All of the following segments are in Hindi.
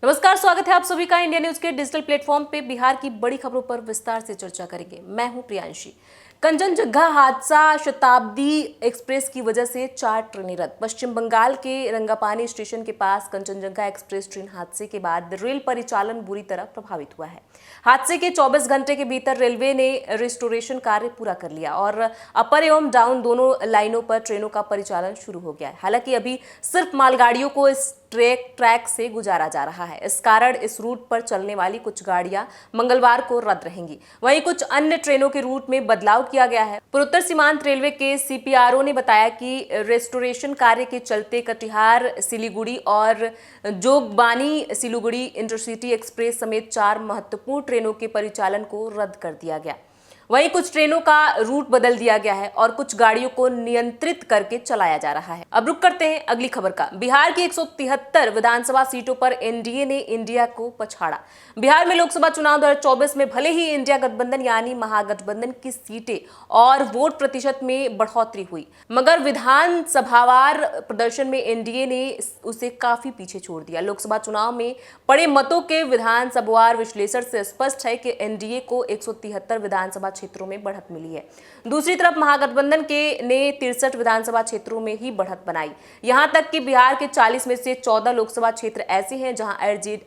नमस्कार, स्वागत है आप सभी का इंडिया न्यूज के डिजिटल प्लेटफॉर्म पे। बिहार की बड़ी खबरों पर विस्तार से चर्चा करेंगे। मैं हूं प्रियांशी। कंचनजंगा हादसा, शताब्दी एक्सप्रेस की वजह से 4 ट्रेनें रद्द। पश्चिम बंगाल के रंगापानी स्टेशन के पास कंचनजंगा एक्सप्रेस ट्रेन हादसे के बाद रेल परिचालन बुरी तरह प्रभावित हुआ है। हादसे के 24 घंटे के भीतर रेलवे ने रिस्टोरेशन कार्य पूरा कर लिया और अपर एवं डाउन दोनों लाइनों पर ट्रेनों का परिचालन शुरू हो गया है। हालांकि अभी सिर्फ मालगाड़ियों को इस ट्रैक से गुजारा जा रहा है। इस कारण इस रूट पर चलने वाली कुछ गाड़ियां मंगलवार को रद्द रहेंगी। वहीं कुछ अन्य ट्रेनों के रूट में बदलाव किया गया है। पूर्वोत्तर सीमांत रेलवे के सीपीआरओ ने बताया कि रेस्टोरेशन कार्य के चलते कटिहार सिलीगुड़ी और जोगबानी सिलीगुड़ी इंटरसिटी एक्सप्रेस समेत 4 महत्वपूर्ण ट्रेनों के परिचालन को रद्द कर दिया गया। वहीं कुछ ट्रेनों का रूट बदल दिया गया है और कुछ गाड़ियों को नियंत्रित करके चलाया जा रहा है। अब रुक करते हैं अगली खबर का। बिहार की 173 विधानसभा सीटों पर एनडीए ने इंडिया को पछाड़ा। बिहार में लोकसभा चुनाव 2024 में भले ही इंडिया गठबंधन यानी महागठबंधन की सीटें और वोट प्रतिशत में बढ़ोतरी हुई, मगर विधानसभावार प्रदर्शन में एनडीए ने उसे काफी पीछे छोड़ दिया। लोकसभा चुनाव में पड़े मतों के विधानसभावार विश्लेषण से स्पष्ट है कि एनडीए को 173 विधानसभा क्षेत्रों में बढ़त मिली है। दूसरी तरफ महागठबंधन के ने 63 विधानसभा क्षेत्रों में ही बढ़त बनाई। यहां तक कि बिहार के 40 में से 14 लोकसभा क्षेत्र ऐसे हैं जहां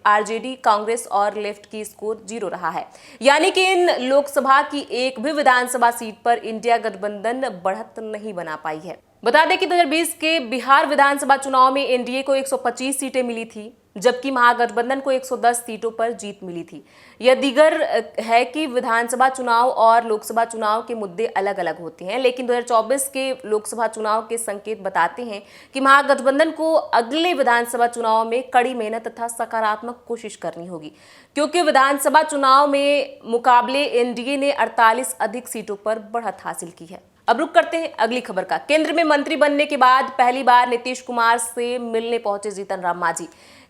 आरजेडी, कांग्रेस और लेफ्ट की स्कोर 0 रहा है। यानी कि इन लोकसभा की एक भी विधानसभा सीट पर इंडिया गठबंधन बढ़त नहीं बना पाई है। बता दें कि 2020 के बिहार विधानसभा चुनाव में एनडीए को 125 सीटें मिली थी, जबकि महागठबंधन को 110 सीटों पर जीत मिली थी। यह दीगर है कि विधानसभा चुनाव और लोकसभा चुनाव के मुद्दे अलग अलग होते हैं, लेकिन 2024 के लोकसभा चुनाव के संकेत बताते हैं कि महागठबंधन को अगले विधानसभा चुनाव में कड़ी मेहनत तथा सकारात्मक कोशिश करनी होगी, क्योंकि विधानसभा चुनाव में मुकाबले एनडीए ने 48 अधिक सीटों पर बढ़त हासिल की है। अब रुक करते हैं अगली खबर का। केंद्र में मंत्री बनने के बाद पहली बार नीतीश कुमार से मिलने पहुंचे जीतन राम मांझी।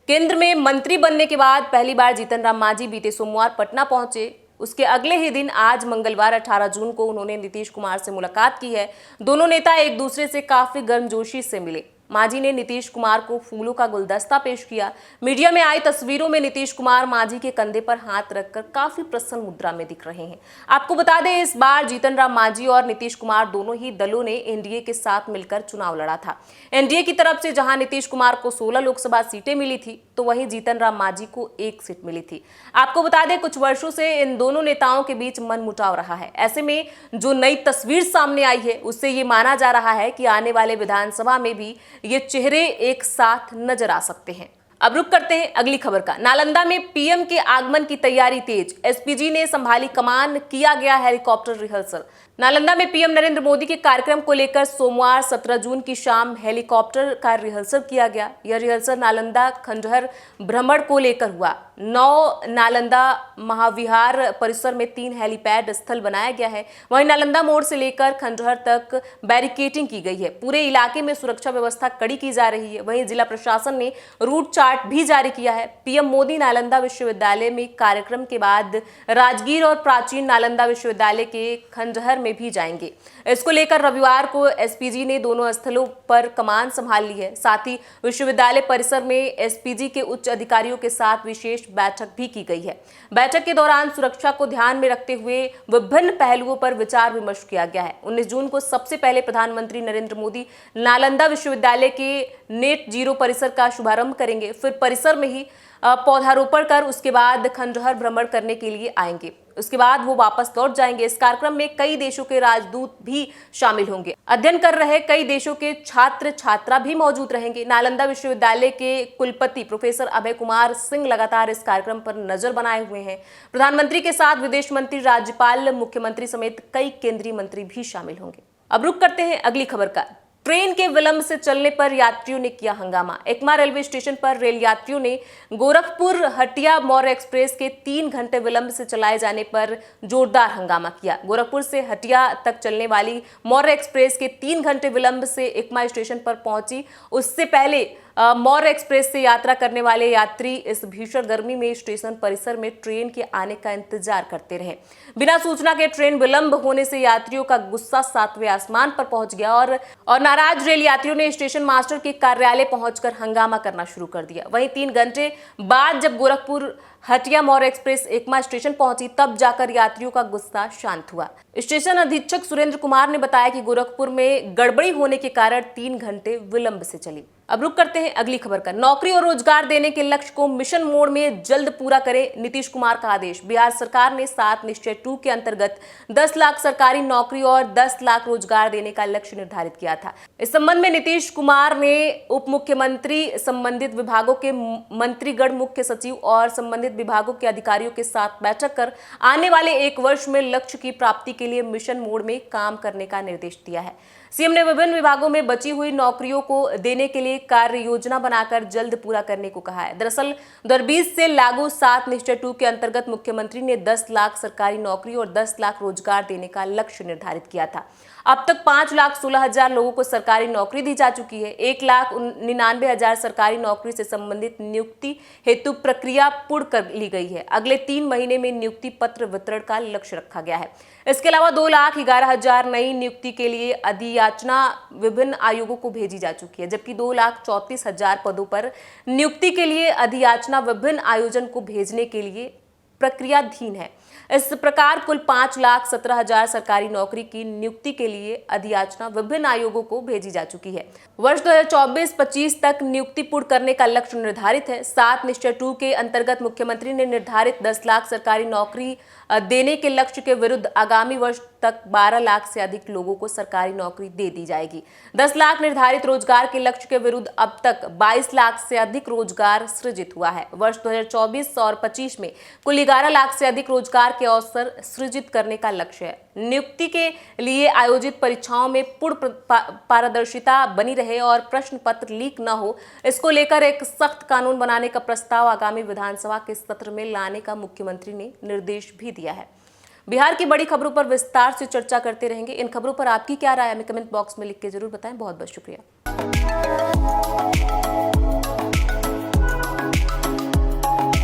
केंद्र में मंत्री बनने के बाद पहली बार जीतन राम मांझी बीते सोमवार पटना पहुंचे। उसके अगले ही दिन आज मंगलवार 18 जून को उन्होंने नीतीश कुमार से मुलाकात की है। दोनों नेता एक दूसरे से काफी गर्मजोशी से मिले। मांझी ने नीतीश कुमार को फूलों का गुलदस्ता पेश किया। मीडिया में आई तस्वीरों में नीतीश कुमार मांझी के कंधे पर हाथ रखकर काफी प्रसन्न मुद्रा में दिख रहे हैं। आपको बता दें, इस बार जीतन राम मांझी और नीतीश कुमार दोनों ही दलों ने एनडीए के साथ मिलकर चुनाव लड़ा था। एनडीए की तरफ से जहां नीतीश कुमार को 16 लोकसभा सीटें मिली थी, तो वहीं जीतन राम मांझी को 1 सीट मिली थी। आपको बता दें, कुछ वर्षों से इन दोनों नेताओं के बीच मनमुटाव रहा है। ऐसे में जो नई तस्वीर सामने आई है, उससे ये माना जा रहा है कि आने वाले विधानसभा में भी ये चेहरे एक साथ नजर आ सकते हैं। अब रुक करते हैं अगली खबर का। नालंदा में पीएम के आगमन की तैयारी तेज। एसपीजी ने संभाली कमान, किया गया हेलीकॉप्टर रिहर्सल। नालंदा में पीएम नरेंद्र मोदी के कार्यक्रम को लेकर सोमवार 17 जून की शाम हेलीकॉप्टर का रिहर्सल किया गया। यह रिहर्सल नालंदा खंडहर भ्रमण को लेकर हुआ। 9 नालंदा महाविहार परिसर में 3 हेलीपैड स्थल बनाया गया है। वहीं नालंदा मोड़ से लेकर खंडहर तक बैरिकेडिंग की गई है। पूरे इलाके में सुरक्षा व्यवस्था कड़ी की जा रही है। वहीं जिला प्रशासन ने रूट चार्ट भी जारी किया है। पीएम मोदी नालंदा विश्वविद्यालय में कार्यक्रम के बाद राजगीर और प्राचीन नालंदा विश्वविद्यालय के खंडहर में भी जाएंगे। इसको लेकर रविवार को एसपीजी ने दोनों स्थलों पर कमान संभाल ली है। साथ ही विश्वविद्यालय परिसर में एसपीजी के उच्च अधिकारियों के साथ विशेष बैठक भी की गई है। बैठक के दौरान सुरक्षा को ध्यान में रखते हुए विभिन्न पहलुओं पर विचार विमर्श किया गया है। 19 जून को सबसे पहले प्रधानमंत्री नरेंद्र मोदी नालंदा विश्वविद्यालय के नेट जीरो परिसर का शुभारंभ करेंगे। फिर परिसर में ही पौधारोपण कर उसके बाद खंडहर भ्रमण करने के लिए आएंगे। उसके बाद वो वापस लौट जाएंगे। इस कार्यक्रम में कई देशों के राजदूत भी शामिल होंगे। अध्ययन कर रहे कई देशों के छात्र छात्रा भी मौजूद रहेंगे। नालंदा विश्वविद्यालय के कुलपति प्रोफेसर अभय कुमार सिंह लगातार इस कार्यक्रम पर नजर बनाए हुए हैं। प्रधानमंत्री के साथ विदेश मंत्री, राज्यपाल, मुख्यमंत्री समेत कई केंद्रीय मंत्री भी शामिल होंगे। अब रुक करते हैं अगली खबर का। ट्रेन के विलंब से चलने पर यात्रियों ने किया हंगामा। एकमा रेलवे स्टेशन पर रेल यात्रियों ने गोरखपुर हटिया मौर्य एक्सप्रेस के 3 घंटे विलंब से चलाए जाने पर जोरदार हंगामा किया। गोरखपुर से हटिया तक चलने वाली मौर्य एक्सप्रेस के 3 घंटे विलंब से एकमा स्टेशन पर पहुंची। उससे पहले मौर्य एक्सप्रेस से यात्रा करने वाले यात्री इस भीषण गर्मी में स्टेशन परिसर में ट्रेन के आने का इंतजार करते रहे। बिना सूचना के ट्रेन विलंब होने से यात्रियों का गुस्सा सातवें आसमान पर पहुंच गया और नाराज रेल यात्रियों ने स्टेशन मास्टर के कार्यालय पहुंचकर हंगामा करना शुरू कर दिया। वहीं 3 घंटे बाद जब गोरखपुर हटिया मौर्य एक्सप्रेस एकमा स्टेशन पहुंची, तब जाकर यात्रियों का गुस्सा शांत हुआ। स्टेशन अधीक्षक सुरेंद्र कुमार ने बताया कि गोरखपुर में गड़बड़ी होने के कारण 3 घंटे विलंब से चली। अब रुक करते हैं अगली खबर का। नौकरी और रोजगार देने के लक्ष्य को मिशन मोड में जल्द पूरा करे, नीतीश कुमार का आदेश। बिहार सरकार ने 7 निश्चय 2 के अंतर्गत 10 लाख सरकारी नौकरी और 10 लाख रोजगार देने का लक्ष्य निर्धारित किया था। इस संबंध में नीतीश कुमार ने उप मुख्यमंत्री, संबंधित विभागों के मंत्रीगण, मुख्य सचिव और संबंधित विभागों के अधिकारियों के साथ बैठक कर आने वाले 1 वर्ष में लक्ष्य की प्राप्ति के लिए मिशन मोड में काम करने का निर्देश दिया है। सीएम ने विभिन्न विभागों में बची हुई नौकरियों को देने के लिए कार्य योजना बनाकर जल्द पूरा करने को कहा है। दरअसल 2020 से लागू 7 निश्चय 2 के अंतर्गत मुख्यमंत्री ने 10 लाख सरकारी नौकरी और 10 लाख रोजगार देने का लक्ष्य निर्धारित किया था। अब तक 5,16,000 लोगों को सरकारी नौकरी दी जा चुकी है। 1,99,000 सरकारी नौकरी से संबंधित नियुक्ति हेतु प्रक्रिया पूर्ण कर ली गई है। अगले 3 महीने में नियुक्ति पत्र वितरण का लक्ष्य रखा गया है। इसके अलावा 2,11,000 नई नियुक्ति के लिए अधियाचना विभिन्न आयोगों को भेजी जा चुकी है, जबकि 2,34,000 पदों पर नियुक्ति के लिए अधियाचना विभिन्न आयोजन को भेजने के लिए प्रक्रियाधीन है। इस प्रकार कुल 5,17,000 सरकारी नौकरी की नियुक्ति के लिए अधियाचना विभिन्न आयोगों को भेजी जा चुकी है। वर्ष 2024-25 तक नियुक्ति पूर्ण करने का लक्ष्य निर्धारित है। 7 निश्चय 2 के अंतर्गत मुख्यमंत्री ने निर्धारित 10 लाख सरकारी नौकरी देने के लक्ष्य के विरुद्ध आगामी वर्ष तक 12 लाख से अधिक लोगों को सरकारी नौकरी दे दी जाएगी। 10 लाख निर्धारित रोजगार के लक्ष्य के विरुद्ध अब तक 22 लाख से अधिक रोजगार सृजित हुआ है। वर्ष 2024 और 25 में कुल 11 लाख से अधिक रोजगार के अवसर सृजित करने का लक्ष्य है। नियुक्ति के लिए आयोजित परीक्षाओं में पूर्ण पारदर्शिता बनी रहे और प्रश्न पत्र लीक न हो, इसको लेकर एक सख्त कानून बनाने का प्रस्ताव आगामी विधानसभा के सत्र में लाने का मुख्यमंत्री ने निर्देश भी दिया है। बिहार की बड़ी खबरों पर विस्तार से चर्चा करते रहेंगे। इन खबरों पर आपकी क्या राय है, हमें कमेंट बॉक्स में लिख के जरूर बताएं। बहुत बहुत शुक्रिया।